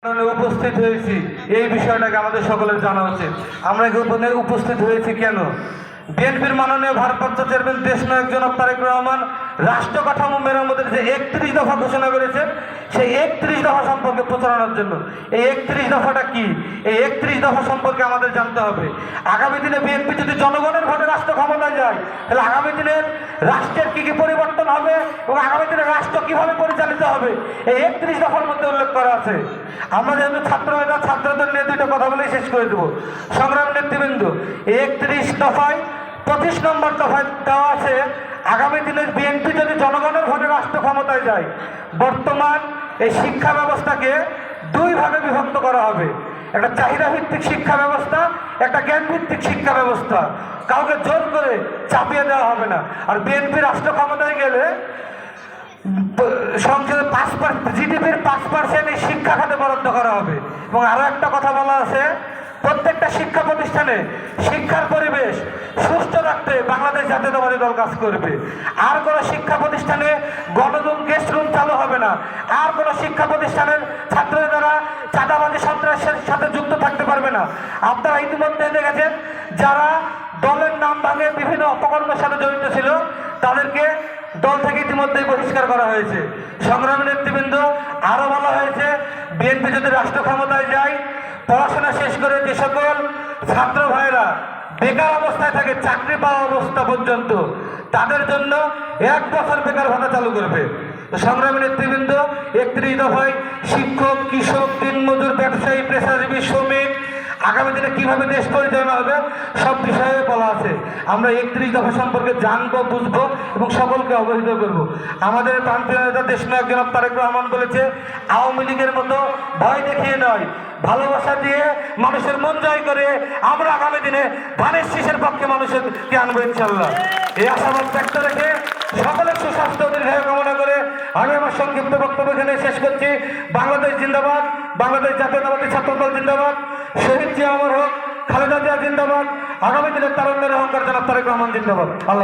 উপস্থিত হয়েছি এই বিষয়টাকে আমাদের সকলের জানা উচিত। আমরা এখানে উপস্থিত হয়েছি কেন? বিএনপির মাননীয় ভারপ্রাপ্ত চেয়ারম্যান দেশনায়ক জনাব তারেক রহমান রাষ্ট্র কাঠামো মেরামতের যে 31 দফা ঘোষণা করেছেন, সেই 31 দফা সম্পর্কে প্রচারণার জন্য। এই 31 দফাটা কি? এই 31 দফা সম্পর্কে আমাদের জানতে হবে। আগামী দিনে বিএনপি যদি জনগণের ভোটে রাষ্ট্র ক্ষমতায় যায়, তাহলে আগামী দিনের রাষ্ট্রের কি কি পরিবর্তন হবে এবং আগামী দিনের রাষ্ট্র কিভাবে পরিচালিত হবে, এই 31 দফার মধ্যে উল্লেখ করা আছে। আমরা যেহেতু ছাত্রদের নিয়ে দুইটা কথা বলেই শেষ করে দেবো। সংগ্রামী নেতৃবৃন্দ, এই 31 দফায় 25 নম্বর দফায় দেওয়া আছে, আগামী দিনের বিএনপি যদি জনগণের ভোটে রাষ্ট্র ক্ষমতায় যায়, বর্তমান এই শিক্ষা ব্যবস্থাকে দুই ভাগে বিভক্ত করা হবে। একটা চাহিদা ভিত্তিক শিক্ষা ব্যবস্থা, একটা জ্ঞান ভিত্তিক শিক্ষা ব্যবস্থা। কাউকে জোর করে চাপিয়ে দেওয়া হবে না। আর বিএনপি রাষ্ট্র ক্ষমতায় গেলে সংসদে জিডিপির 5% এই শিক্ষা খাতে বরাদ্দ করা হবে। এবং আরো একটা কথা বলা আছে, প্রত্যেকটা শিক্ষা প্রতিষ্ঠানে শিক্ষার পরিবেশ সুস্থ রাখতে বাংলাদেশ জাতীয়তাবাদী দল কাজ করবে। আর কোনো শিক্ষা প্রতিষ্ঠানে গণরুম গেস্ট রুম চালু হবে না। আর কোনো শিক্ষা প্রতিষ্ঠানের ছাত্রদের দ্বারা চাঁদাবাজি সন্ত্রাসের সাথে যুক্ত থাকতে পারবে না। আপনারা ইতিমধ্যে দেখেছেন, যারা দলের নাম ভাঙে বিভিন্ন অপকর্মের সাথে জড়িত ছিল, তাদেরকে দল থেকে ইতিমধ্যেই বহিষ্কার করা হয়েছে। সংগ্রামী নেতৃবৃন্দ, আরো বলা হয়েছে, বিএনপি যদি রাষ্ট্র ক্ষমতায় যায়, পড়াশোনা শেষ করে যে সকল ছাত্র ভাইরা বেকার অবস্থায় থাকে, চাকরি পাওয়া অবস্থা পর্যন্ত, তাদের জন্য 1 বছর বেকার ভাতা চালু করবে। সংগ্রামী নেতৃবৃন্দ, 31 দফায় শিক্ষক, কৃষক, দিনমজুর, ব্যবসায়ী, পেশাজীবী, শ্রমিক আগামী দিনে কিভাবে দেশ পরিচালনা হবে সব বিষয়ে বলা আছে। আমরা 31 দফা সম্পর্কে জানবো, বুঝবো এবং সকলকে অবহিত করব। আমাদের প্রান্তীয় নেতা দেশনায়ক জনাব তারেক রহমান বলেছে, আওয়ামী লীগের মতো ভয় দেখিয়ে নয়, ভালোবাসা দিয়ে মানুষের মন জয় করে আমরা আগামী দিনে ধানের শীষের পক্ষে মানুষের কে আনবো ইনশাল্লাহ। এই আশাবাদ ব্যক্ত রেখে সকলের সুস্বাস্থ্য দীর্ঘায়ু কামনা করে আমি আমার সংক্ষিপ্ত বক্তব্য এখানে শেষ করছি। বাংলাদেশ জিন্দাবাদ, বাংলাদেশ জাতীয়তাবাদী ছাত্রদল জিন্দাবাদ, শহীদ জিয়া অমর হোক, খালেদা জিয়া জিন্দাবাদ, আগামী দিনের তারুণ্যের অহংকার জনাব তারেক রহমান জিন্দাবাদ। আল্লাহ।